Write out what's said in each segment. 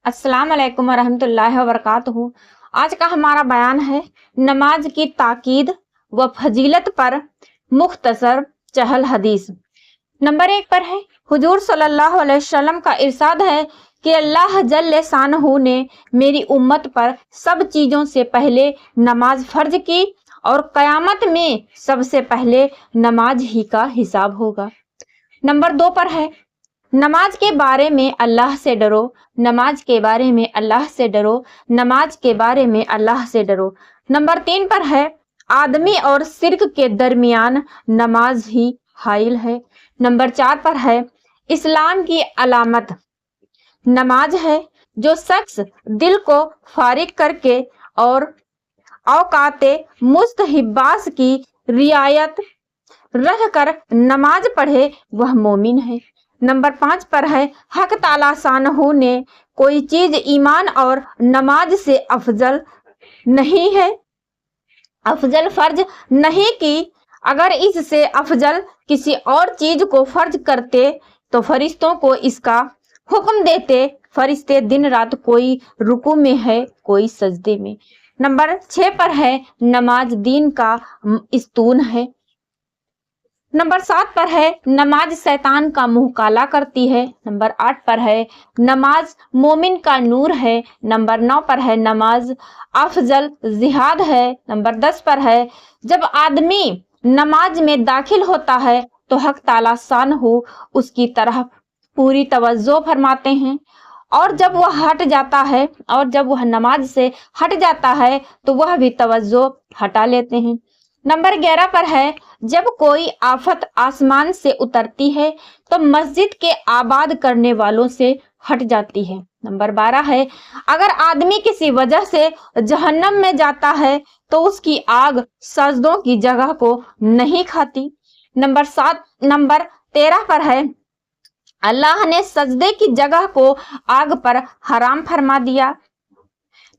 अस्सलाम वालेकुम वरहमतुल्लाहि वबरकातुहू। आज का हमारा बयान है नमाज की ताकीद व फजीलत पर मुख्तसर चहल हदीस। नंबर 1 पर है हुजूर सल्लल्लाहु अलैहि वसल्लम का इरशाद है कि अल्लाह जल्ले शानहू ने मेरी उम्मत पर सब चीजों से पहले नमाज फर्ज की और कयामत में सबसे पहले नमाज ही का हिसाब होगा। नंबर 2 पर है नमाज के बारे में अल्लाह से डरो, नमाज के बारे में अल्लाह से डरो, नमाज के बारे में अल्लाह से डरो। नंबर 3 पर है आदमी और शिर्क के दरमियान नमाज ही हाइल है। नंबर 4 पर है इस्लाम की अलामत नमाज है। जो शख्स दिल को फारिग करके और औकाते मुस्तहिब्बास की रियायत रख कर नमाज पढ़े वह मोमिन है। नंबर 5 पर है हक ताला शानहू ने कोई चीज ईमान और नमाज से अफजल नहीं है, अफजल फर्ज नहीं की। अगर इससे अफजल किसी और चीज को फर्ज करते तो फरिश्तों को इसका हुक्म देते। फरिश्ते दिन रात कोई रुकू में है, कोई सजदे में। नंबर 6 पर है नमाज दीन का स्तून है। नंबर 7 पर है नमाज शैतान का मुंह काला करती है। नंबर 8 पर है नमाज मोमिन का नूर है। नंबर 9 पर है नमाज अफजल जिहाद है। नंबर 10 पर है जब आदमी नमाज में दाखिल होता है तो हक ताला शानहू उसकी तरफ पूरी तवज्जो फरमाते हैं और जब वह नमाज से हट जाता है तो वह भी तवज्जो हटा लेते हैं। नंबर 11 पर है जब कोई आफत आसमान से उतरती है तो मस्जिद के आबाद करने वालों से हट जाती है। नंबर 12 है अगर आदमी किसी वजह से जहन्नम में जाता है तो उसकी आग सजदों की जगह को नहीं खाती। नंबर 13 पर है अल्लाह ने सजदे की जगह को आग पर हराम फरमा दिया।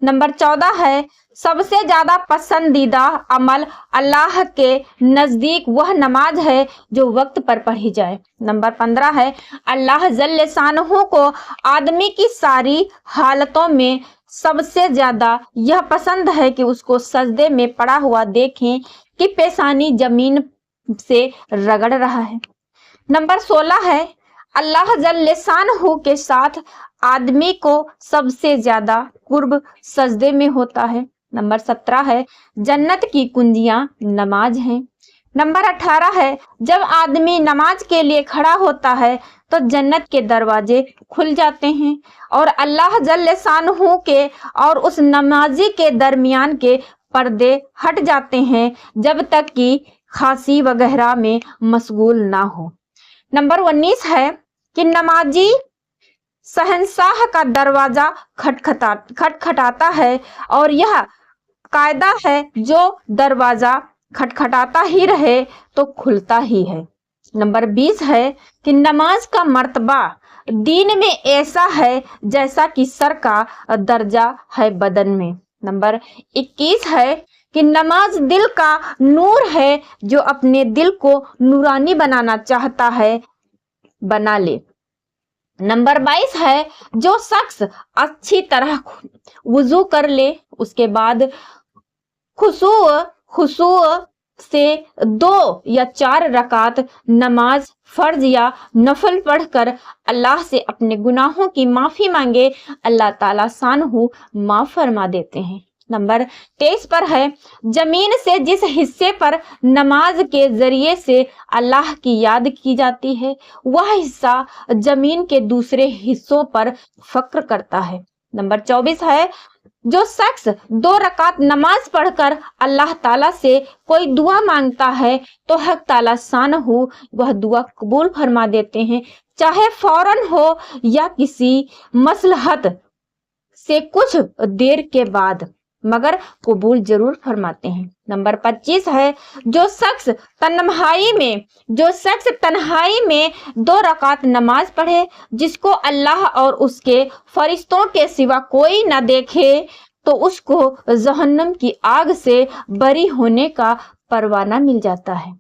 नंबर 14 है सबसे ज्यादा पसंदीदा अमल अल्लाह के नजदीक वह नमाज है जो वक्त पर पढ़ी जाए। नंबर 15 है अल्लाह जल्ले शानहू को आदमी की सारी हालतों में सबसे ज्यादा यह पसंद है कि उसको सजदे में पड़ा हुआ देखें कि पेशानी जमीन से रगड़ रहा है। नंबर 16 है अल्लाह जल्ले शानहू के साथ आदमी को सबसे ज्यादा कुर्ब सजदे में होता है। नंबर 17 है जन्नत की कुंजियां नमाज हैं। नंबर 18 है जब आदमी नमाज के लिए खड़ा होता है तो जन्नत के दरवाजे खुल जाते हैं और अल्लाह जल्ले शानहू के और उस नमाजी के दरमियान के पर्दे हट जाते हैं जब तक कि खांसी वगैरह में मशगूल ना हो। नंबर 19 है कि नमाजी शहंशाह का दरवाजा खटखटाता है और यह कायदा है जो दरवाजा खटखटाता ही रहे तो खुलता ही है। नंबर 20 है कि नमाज का मर्तबा दीन में ऐसा है जैसा कि सर का दर्जा है बदन में। नंबर 21 है कि नमाज दिल का नूर है, जो अपने दिल को नूरानी बनाना चाहता है बना ले। नंबर 22 है जो शख्स अच्छी तरह वुजू कर ले उसके बाद खुशू से 2 या 4 रकात नमाज फर्ज या नफल पढ़कर अल्लाह से अपने गुनाहों की माफी मांगे, अल्लाह ताला शानहू माफ फरमा देते हैं। नंबर 23 पर है जमीन से जिस हिस्से पर नमाज के जरिए से अल्लाह की याद की जाती है वह हिस्सा जमीन के दूसरे हिस्सों पर फक्र करता है। नंबर 24 है जो शख्स 2 रकात नमाज पढ़कर अल्लाह ताला से कोई दुआ मांगता है तो हक ताला शानहू वह दुआ कबूल फरमा देते हैं, चाहे फौरन हो या किसी मसलहत से कुछ देर के बाद, मगर कबूल जरूर फरमाते हैं। नंबर 25 है जो शख्स तन्हाई में 2 रकात नमाज पढ़े जिसको अल्लाह और उसके फरिश्तों के सिवा कोई न देखे तो उसको जहन्नम की आग से बरी होने का परवाना मिल जाता है।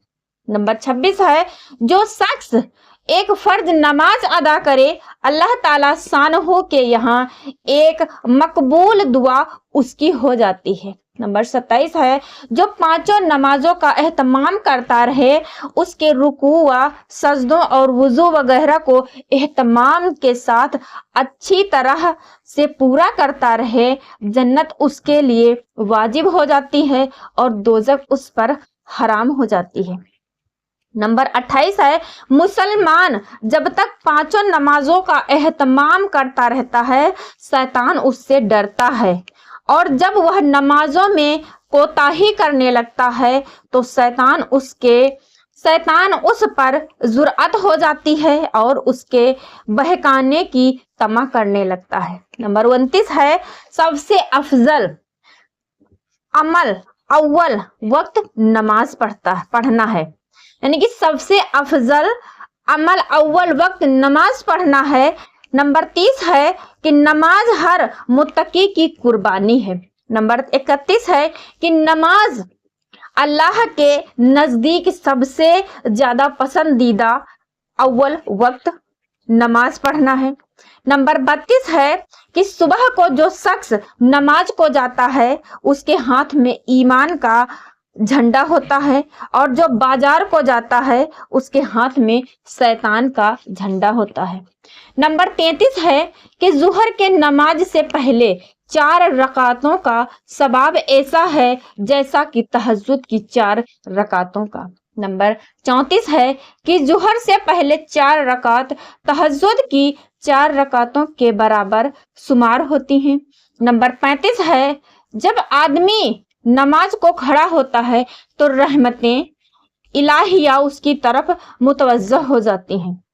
नंबर 26 है जो शख्स एक फर्ज नमाज अदा करे, अल्लाह ताला शानहू के यहाँ एक मकबूल दुआ उसकी हो जाती है। नंबर 27 है, जो पांचों नमाजों का एहतमाम करता रहे, उसके रुकू व सजदों और वुजू वगैरह को एहतमाम के साथ अच्छी तरह से पूरा करता रहे, जन्नत उसके लिए वाजिब हो जाती है और दोजख उस पर हराम हो जाती है। नंबर 28 है, मुसलमान जब तक पांचों नमाजों का एहतमाम करता रहता है, शैतान उससे डरता है, और जब वह नमाजों में कोताही करने लगता है तो शैतान उस पर जुर्अत हो जाती है और उसके बहकाने की तमा करने लगता है। नंबर 29 है, सबसे अफजल अमल अव्वल वक्त नमाज पढ़ना है, यानी कि सबसे अफजल अमल अव्वल वक्त नमाज पढ़ना है। नंबर 30 है कि नमाज हर मुत्तकी की कुर्बानी है। नंबर 31 है कि नमाज अल्लाह के नजदीक सबसे ज्यादा पसंदीदा अव्वल वक्त नमाज पढ़ना है। नंबर 32 है कि सुबह को जो शख्स नमाज को जाता है, उसके हाथ में ईमान का झंडा होता है, और जो बाजार को जाता है उसके हाथ में शैतान का झंडा होता है। नंबर 33 है कि जुहर के नमाज से पहले 4 रकातों का सवाब ऐसा है जैसा कि तहज्जुद की 4 रकातों का। नंबर 34 है कि जुहर से पहले 4 रकात तहज्जुद की 4 रकातों के बराबर शुमार होती हैं। नंबर 35 है, जब आदमी नमाज को खड़ा होता है तो रहमतें इलाहिया उसकी तरफ मुतवज्जह हो जाती हैं।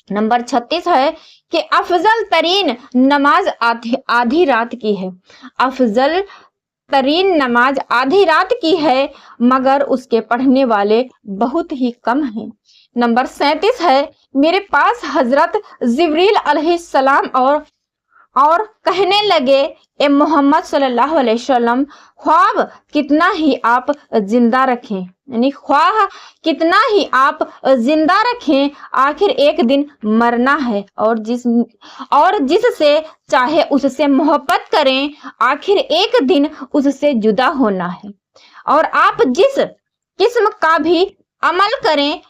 नंबर 36 है कि अफजल तरीन नमाज आधी रात की है। अफजल तरीन नमाज आधी रात की है, मगर उसके पढ़ने वाले बहुत ही कम हैं। नंबर 37 है, मेरे पास हजरत जिब्रील अलैहिस्सलाम और कहने लगे, ए मोहम्मद सल्लल्लाहु अलैहि वसल्लम, ख्वाब कितना ही आप जिंदा रखें, यानी ख्वाह कितना ही आप जिंदा रखें, आखिर एक दिन मरना है, और जिससे चाहे उससे मोहब्बत करें, आखिर एक दिन उससे जुदा होना है, और आप जिस किस्म का भी अमल करें,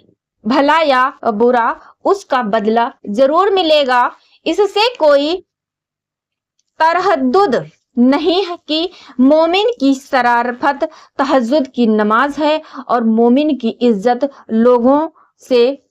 भला या बुरा, उसका बदला जरूर मिलेगा। इससे कोई तरहद्दुद नहीं है कि मोमिन की शराफत तहज्जुद की नमाज है और मोमिन की इज्जत लोगों से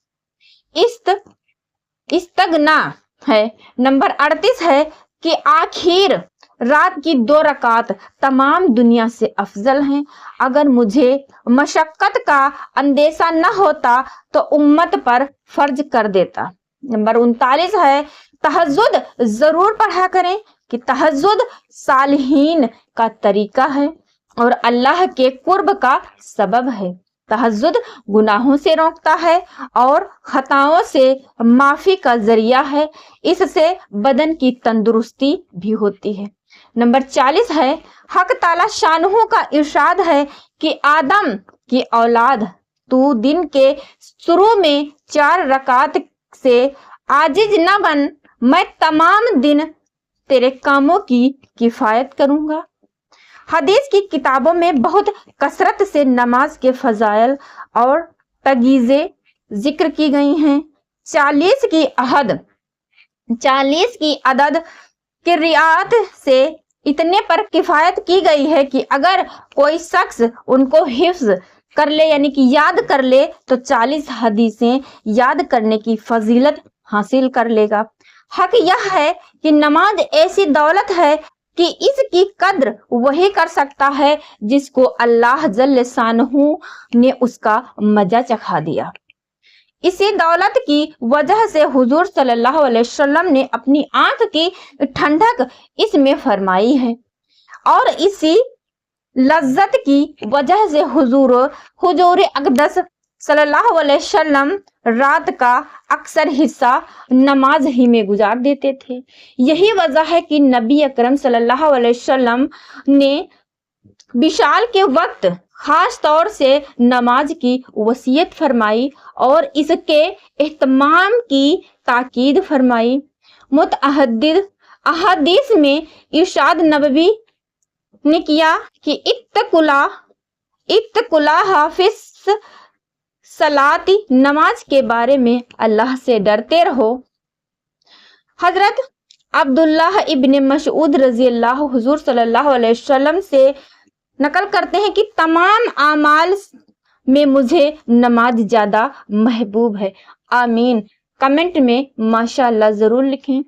इस्तगना है। नंबर 38 है कि आखिर रात की 2 रकात तमाम दुनिया से अफजल हैं। अगर मुझे मशक्कत का अंदेशा न होता तो उम्मत पर फर्ज कर देता। नंबर 39 है, तहज्जुद जरूर पढ़ा करें कि तहज्जुद सालिहीन का तरीका है और अल्लाह के कुर्ब का सबब है। तहज्जुद गुनाहों से रोकता है और खताओं से माफी का जरिया है। इससे बदन की तंदुरुस्ती भी होती है। नंबर 40 है, हक ताला शानहू का इरशाद है कि आदम की औलाद, तू दिन के शुरू में 4 रकात से आजिज न बन, मैं तमाम दिन तेरे कामों की किफायत करूंगा। हदीस की किताबों में बहुत कसरत से नमाज के फजाइल और तगीजे जिक्र की गई हैं। 40 की अदद की रियायत से इतने पर किफायत की गई है कि अगर कोई शख्स उनको हिफ्ज कर ले, यानी कि याद कर ले, तो 40 हदीसें याद करने की फजीलत हासिल कर लेगा। हक यह है कि नमाज ऐसी दौलत है कि इसकी कद्र वही कर सकता है जिसको अल्लाह जल्ल शानहू ने उसका मजा चखा दिया। इसी दौलत की वजह से हुजूर सल्लल्लाहु अलैहि वसल्लम ने अपनी आंख की ठंडक इसमें फरमाई है, और इसी लज्जत की वजह से हुजूर अक़दस सल्लल्लाहु अलैहि वसल्लम रात का अक्सर हिस्सा नमाज ही में गुजार देते थे। यही वजह है कि नबी अकरम सल्लल्लाहु अलैहि वसल्लम ने विशाल के वक्त خاص طور سے نماز کی وصیت فرمائی اور اس کے اہتمام کی تاکید فرمائی۔ متعدد احادیث میں ارشاد نبوی نے کیا کہ اتقوا اللہ فی الصلاۃ، نماز کے بارے میں اللہ سے ڈرتے رہو۔ حضرت عبداللہ ابن مسعود رضی اللہ حضور صلی اللہ علیہ وسلم سے نقل کرتے ہیں کہ تمام اعمال میں مجھے نماز زیادہ محبوب ہے۔ آمین۔ کمنٹ میں ماشاءاللہ ضرور لکھیں۔